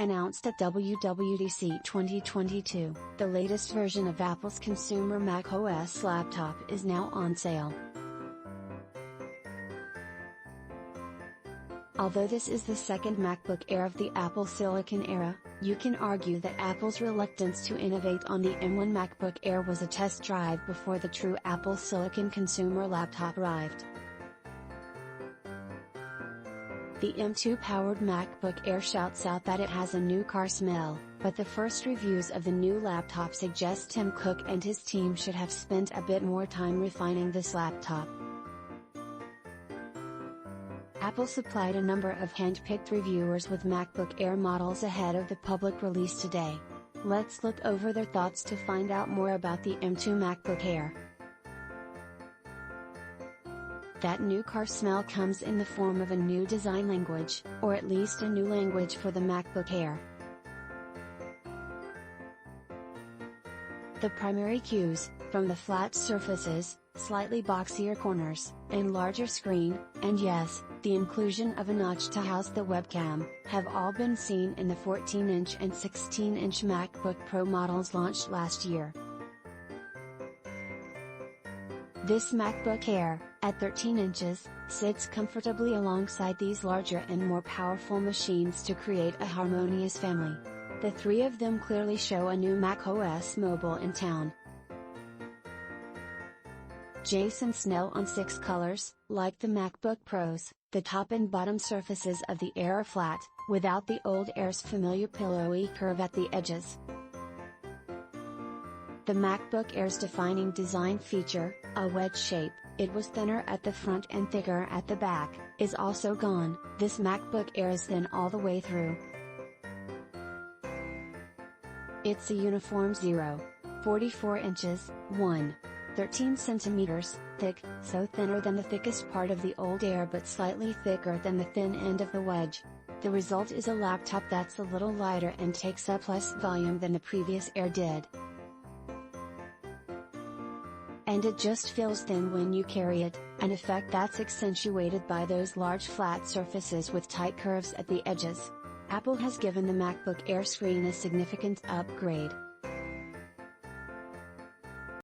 Announced at WWDC 2022, the latest version of Apple's consumer macOS laptop is now on sale. Although this is the second MacBook Air of the Apple Silicon era, you can argue that Apple's reluctance to innovate on the M1 MacBook Air was a test drive before the true Apple Silicon consumer laptop arrived. The M2-powered MacBook Air shouts out that it has a new car smell, but the first reviews of the new laptop suggest Tim Cook and his team should have spent a bit more time refining this laptop. Apple supplied a number of hand-picked reviewers with MacBook Air models ahead of the public release today. Let's look over their thoughts to find out more about the M2 MacBook Air. That new car smell comes in the form of a new design language, or at least a new language for the MacBook Air. The primary cues, from the flat surfaces, slightly boxier corners, and larger screen, and yes, the inclusion of a notch to house the webcam, have all been seen in the 14-inch and 16-inch MacBook Pro models launched last year. This MacBook Air, at 13 inches, sits comfortably alongside these larger and more powerful machines to create a harmonious family. The three of them clearly show a new macOS mobile in town. Jason Snell on 6 colors. Like the MacBook Pros, the top and bottom surfaces of the Air are flat, without the old Air's familiar pillowy curve at the edges. The MacBook Air's defining design feature, a wedge shape, it was thinner at the front and thicker at the back, is also gone. This MacBook Air is thin all the way through. It's a uniform 0.44 inches, 1.13 centimeters, thick, so thinner than the thickest part of the old Air but slightly thicker than the thin end of the wedge. The result is a laptop that's a little lighter and takes up less volume than the previous Air did. And it just feels thin when you carry it, an effect that's accentuated by those large flat surfaces with tight curves at the edges. Apple has given the MacBook Air screen a significant upgrade.